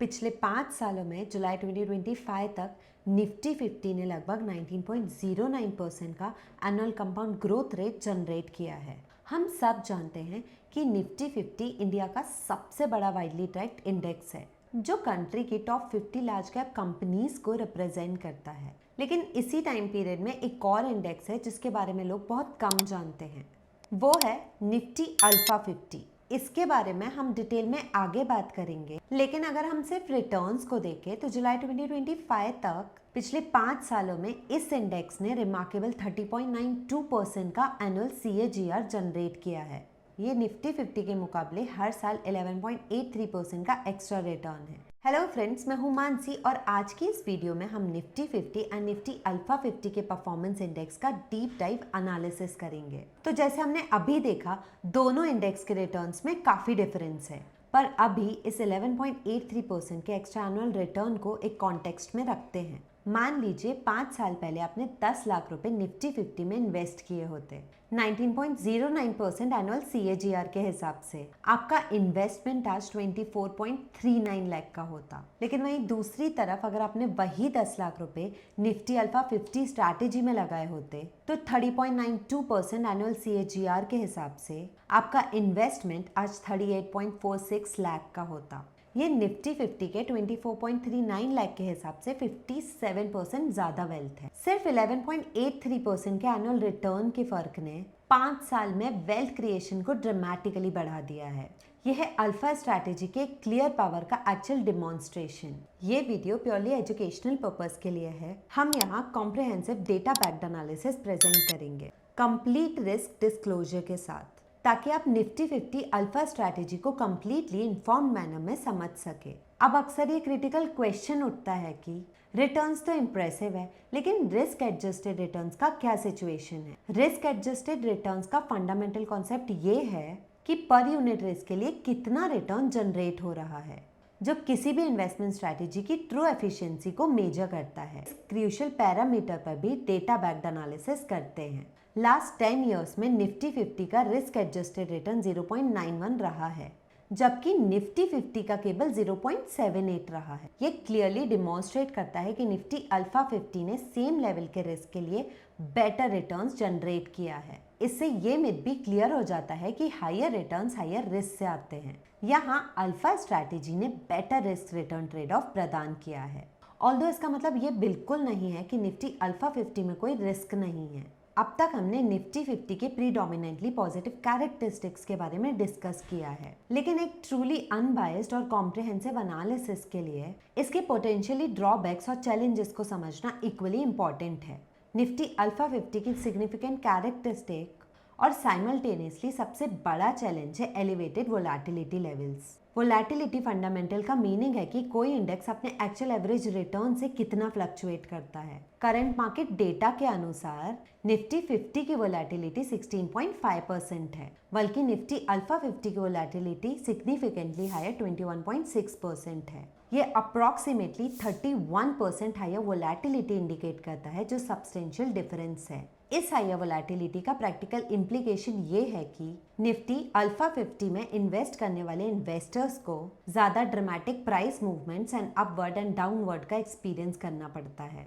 पिछले 5 सालों में जुलाई 2025 तक निफ्टी 50 ने लगभग 19.09% का annual compound growth rate generate किया है। हम सब जानते हैं कि निफ्टी 50 इंडिया का सबसे बड़ा वाइडली ट्रैक्ड इंडेक्स है जो कंट्री की टॉप 50 लार्ज कैप कंपनीज को रिप्रेजेंट करता है। लेकिन इसी टाइम पीरियड में एक और इंडेक्स है जिसके बारे में लोग बहुत कम जानते हैं, वो है निफ्टी अल्फा 50। इसके बारे में हम डिटेल में आगे बात करेंगे, लेकिन अगर हम सिर्फ रिटर्न्स को देखें तो जुलाई 2025 तक पिछले 5 सालों में इस इंडेक्स ने रिमार्केबल 30.92% का एनुअल CAGR जनरेट किया है। ये निफ्टी 50 के मुकाबले हर साल 11.83% का एक्स्ट्रा रिटर्न है। हेलो फ्रेंड्स, मैं हूं मानसी और आज की इस वीडियो में हम निफ्टी 50 एंड निफ्टी अल्फा 50 के परफॉर्मेंस इंडेक्स का डीप डाइव एनालिसिस करेंगे। तो जैसे हमने अभी देखा, दोनों इंडेक्स के रिटर्न्स में काफी डिफरेंस है, पर अभी इस 11.83% के एक्स्ट्रा एनुअल रिटर्न को एक कॉन्टेक्स्ट में रखते हैं। मान लीजिए 5 साल पहले आपने 10 लाख रुपए निफ्टी 50 में इन्वेस्ट किए होते। 19.09% एनुअल CAGR के हिसाब से आपका इन्वेस्टमेंट आज 24.39 लाख का होता। लेकिन वहीं दूसरी तरफ अगर आपने वही 10 लाख रुपए निफ्टी अल्फा 50 स्ट्रैटेजी में लगाए होते तो 30.92% एनुअल CAGR के हिसाब से आपका इन्वेस्टमेंट आज 38.46 लाख का होता। ये निफ्टी 50 के 24.39 लाख के हिसाब से 57% ज्यादा वेल्थ है। सिर्फ 11.83% के एनुअल रिटर्न के फर्क ने 5 साल में वेल्थ क्रिएशन को ड्रामेटिकली बढ़ा दिया है। यह है अल्फा स्ट्रैटेजी के क्लियर पावर का एक्चुअल डिमॉन्स्ट्रेशन। ये वीडियो प्योरली एजुकेशनल पर्पस के लिए है। हम यहाँ comprehensive data backed analysis present करेंगे कंप्लीट रिस्क डिस्क्लोजर के साथ, ताकि आप निफ्टी 50 अल्फा स्ट्रैटेजी को कंप्लीटली इन्फॉर्म्ड मैनर में समझ सके। अब अक्सर ये क्रिटिकल क्वेश्चन उठता है कि रिटर्न्स तो इम्प्रेसिव है, लेकिन रिस्क एडजस्टेड रिटर्न्स का क्या सिचुएशन है। रिस्क एडजस्टेड रिटर्न्स का फंडामेंटल कॉन्सेप्ट ये है कि पर यूनिट रिस्क के लिए कितना रिटर्न जनरेट हो रहा है, जो किसी भी इन्वेस्टमेंट स्ट्रैटेजी की ट्रू एफिशिएंसी को मेजर करता है। इस क्रूशियल पैरामीटर पर भी डेटा बैक्ड एनालिसिस करते हैं। लास्ट 10 इयर्स में निफ्टी 50 का रिस्क एडजस्टेड रिटर्न 0.91 रहा है, जबकि निफ्टी 50 का केवल 0.78 रहा है। ये क्लियरली डिमॉन्स्ट्रेट करता है कि निफ्टी अल्फा 50 ने सेम लेवल के रिस्क के लिए बेटर रिटर्न्स जनरेट किया है। इससे ये मिथ भी क्लियर हो जाता है कि हायर रिटर्न्स हायर रिस्क से आते हैं। यहाँ अल्फा स्ट्रैटेजी ने better risk return trade off प्रदान किया है। ऑल्दो इसका मतलब ये बिल्कुल नहीं है कि निफ्टी अल्फा 50 में कोई रिस्क नहीं है। अब तक हमने निफ्टी 50 के प्रीडोमिनेंटली पॉजिटिव कैरेक्टरिस्टिक्स के बारे में डिस्कस किया है, लेकिन एक ट्रूली अनबायस्ड और कॉम्प्रिहेंसिव एनालिसिस के लिए इसके पोटेंशियली ड्रॉबैक्स और चैलेंजेस को समझना इक्वली इम्पॉर्टेंट है। निफ्टी अल्फा 50 की सिग्निफिकेंट कैरेक्टरिस्टिक और साइमल्टेनियसली सबसे बड़ा चैलेंज है elevated volatility levels. Volatility fundamental का मीनिंग है कि कोई इंडेक्स अपने एक्चुअल एवरेज रिटर्न से कितना फ्लक्चुएट करता है। करंट मार्केट डेटा के अनुसार निफ्टी 50 की वोलेटिलिटी 16.5% है, बल्कि निफ्टी अल्फा 50 की वोलेटिलिटी सिग्निफिकेंटली हायर 21.6% है। ये अप्रॉक्सीमेटली 31% हायर वोलेटिलिटी इंडिकेट करता है, जो सब्सटेंशियल डिफरेंस है। इस हायर वोलेटिलिटी का प्रैक्टिकल इम्प्लीकेशन ये है कि निफ्टी अल्फा 50 में इन्वेस्ट करने वाले इन्वेस्टर्स को ज्यादा dramatic price movements and upward and downward का एक्सपीरियंस करना पड़ता है।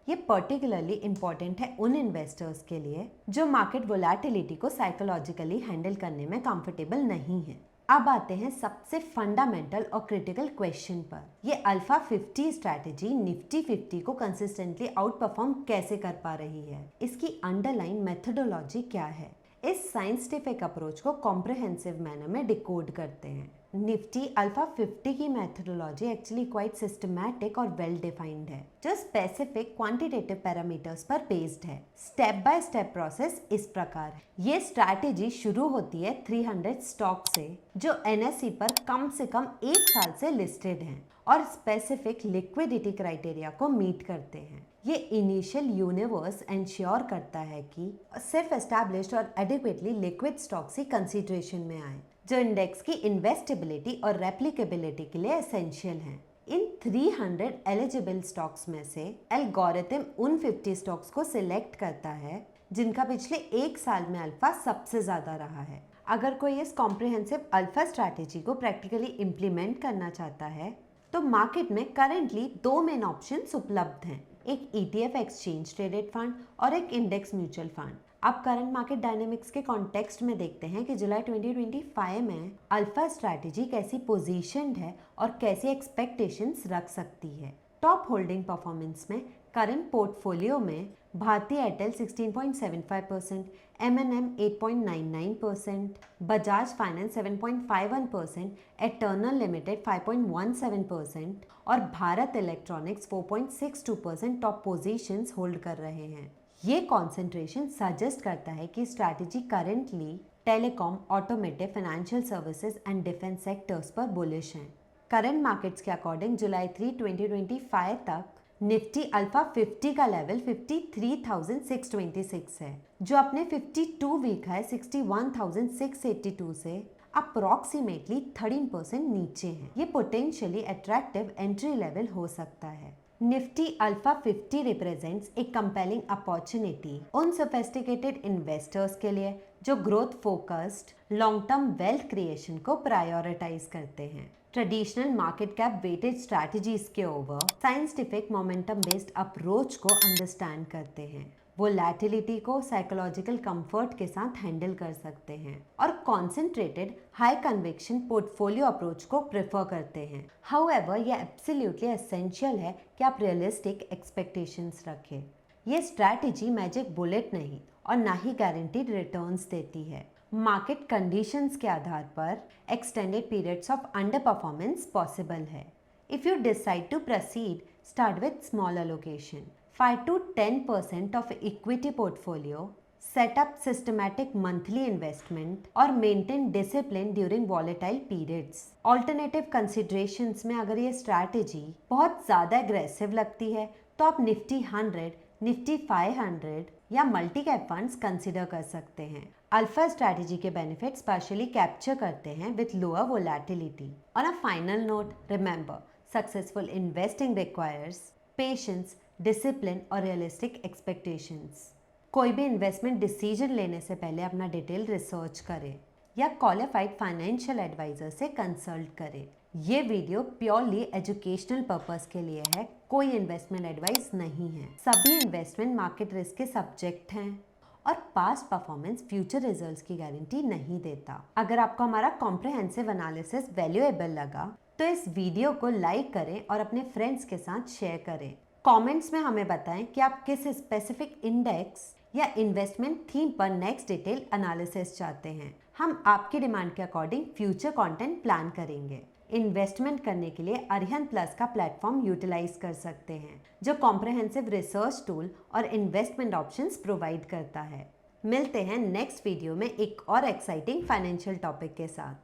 ये पर्टिकुलरली इम्पॉर्टेंट है उन इन्वेस्टर्स के लिए जो मार्केट वोलेटिलिटी को साइकोलॉजिकली हैंडल करने में कंफर्टेबल नहीं है। अब आते हैं सबसे फंडामेंटल और क्रिटिकल क्वेश्चन पर। ये अल्फा 50 स्ट्रैटेजी निफ्टी 50 को कंसिस्टेंटली आउट परफॉर्म कैसे कर पा रही है, इसकी अंडरलाइन मेथोडोलॉजी क्या है। इस साइंटिफिक अप्रोच को कॉम्प्रिहेंसिव मैनर में डिकोड करते हैं। निफ्टी अल्फा 50 की मेथोडोलॉजी एक्चुअली क्वाइट सिस्टमैटिक और वेल डिफाइंड है, जो स्पेसिफिक क्वांटिटेटिव पैरामीटर्स पर बेस्ड है। स्टेप बाय स्टेप प्रोसेस इस प्रकार है। ये स्ट्रैटेजी शुरू होती है 300 स्टॉक से जो NSE पर कम से कम 1 साल से लिस्टेड हैं और स्पेसिफिक लिक्विडिटी क्राइटेरिया को मीट करते हैं। ये इनिशियल यूनिवर्स इंश्योर करता है कि सिर्फ एस्टैब्लिश्ड और एडिक्वेटली लिक्विड स्टॉक्स ही कंसीडरेशन में आए, जो इंडेक्स की इन्वेस्टेबिलिटी और रेप्लिकेबिलिटी के लिए एसेंशियल हैं। इन 300 एलिजिबल स्टॉक्स में से एल्गोरिथम उन 50 स्टॉक्स को सिलेक्ट करता है जिनका पिछले 1 साल में अल्फा सबसे ज्यादा रहा है। अगर कोई इस कॉम्प्रिहेंसिव अल्फा स्ट्रैटेजी को प्रैक्टिकली इम्प्लीमेंट करना चाहता है तो मार्केट में करेंटली दो मेन ऑप्शंस उपलब्ध हैं, एक ETF एक्सचेंज ट्रेडेड फंड और एक इंडेक्स म्यूचुअल फंड। अब करंट मार्केट डायनेमिक्स के कॉन्टेक्स्ट में देखते हैं कि जुलाई 2025 में अल्फा स्ट्रैटेजी कैसी पोजीशनड है और कैसी एक्सपेक्टेशंस रख सकती है। टॉप होल्डिंग परफॉर्मेंस में करंट पोर्टफोलियो में भारती एयरटेल 16.75%, M&M 8.99%, बजाज फाइनेंस 7.51%, एटर्नल लिमिटेड 5.17% और Bharat Electronics 4.62% top positions hold कर रहे हैं। ये कॉन्सेंट्रेशन सजेस्ट करता है कि strategy currently telecom, automotive, financial services and defence sectors पर बुलिश हैं। करंट मार्केट्स के अकॉर्डिंग जुलाई 3, 2025 तक निफ्टी अल्फा 50 का लेवल 53,626 है, जो अपने 52 वीक है 61,682 से अप्रॉक्सीमेटली 13% नीचे है। ये पोटेंशियली अट्रैक्टिव एंट्री लेवल हो सकता है। निफ्टी अल्फा 50 रिप्रेजेंट्स एक कंपेलिंग अपॉर्चुनिटी उन सोफिस्टिकेटेड इन्वेस्टर्स के लिए जो growth focused long term wealth creation को प्रायोरिटाइज करते हैं। Traditional market cap weighted strategies के over scientific momentum based approach को अंडरस्टैंड करते हैं। वो वोलेटिलिटी को साइकोलॉजिकल कंफर्ट के साथ हैंडल कर सकते हैं और concentrated high conviction portfolio approach को प्रेफर करते हैं। हाउएवर, ये एब्सोल्युटली एसेंशियल है कि आप रियलिस्टिक एक्सपेक्टेशंस रखें। ये स्ट्रैटेजी मैजिक बुलेट नहीं और ना ही गारंटीड रिटर्न्स देती है। मार्केट कंडीशंस के आधार पर extended periods of under performance possible है। If you decide to proceed, start with small allocation, 5 to 10% of equity portfolio, set up systematic monthly investment और maintain discipline during volatile periods. Alternative considerations में अगर ये strategy बहुत ज़्यादा aggressive लगती है तो आप निफ्टी 100, निफ्टी 500 या मल्टी कैप फंड्स कंसिडर कर सकते हैं। अल्फा स्ट्रैटेजी के बेनिफिट्स पार्शियली कैप्चर करते हैं with lower volatility. On a final note, remember, successful investing requires patience, discipline और रियलिस्टिक एक्सपेक्टेशंस। कोई भी इन्वेस्टमेंट डिसीजन लेने से पहले अपना डिटेल रिसर्च करें या क्वालिफाइड फाइनेंशियल एडवाइजर से कंसल्ट करें। ये वीडियो प्योरली एजुकेशनल पर्पस के लिए है, कोई इन्वेस्टमेंट एडवाइस नहीं है। सभी इन्वेस्टमेंट मार्केट रिस्क के सब्जेक्ट हैं और पास्ट परफॉर्मेंस फ्यूचर रिजल्ट्स की गारंटी नहीं देता। अगर आपको हमारा कॉम्प्रिहेंसिव एनालिसिस वैल्यूएबल लगा तो इस वीडियो को लाइक करें और अपने फ्रेंड्स के साथ शेयर करें। कमेंट्स में हमें बताएं कि आप किस स्पेसिफिक इंडेक्स या इन्वेस्टमेंट थीम पर नेक्स्ट डिटेल एनालिसिस चाहते हैं। हम आपकी डिमांड के अकॉर्डिंग फ्यूचर कंटेंट प्लान करेंगे। इन्वेस्टमेंट करने के लिए अरिहंत प्लस का प्लेटफॉर्म यूटिलाइज कर सकते हैं, जो कॉम्प्रिहेंसिव रिसर्च टूल और इन्वेस्टमेंट ऑप्शंस प्रोवाइड करता है। मिलते हैं नेक्स्ट वीडियो में एक और एक्साइटिंग फाइनेंशियल टॉपिक के साथ।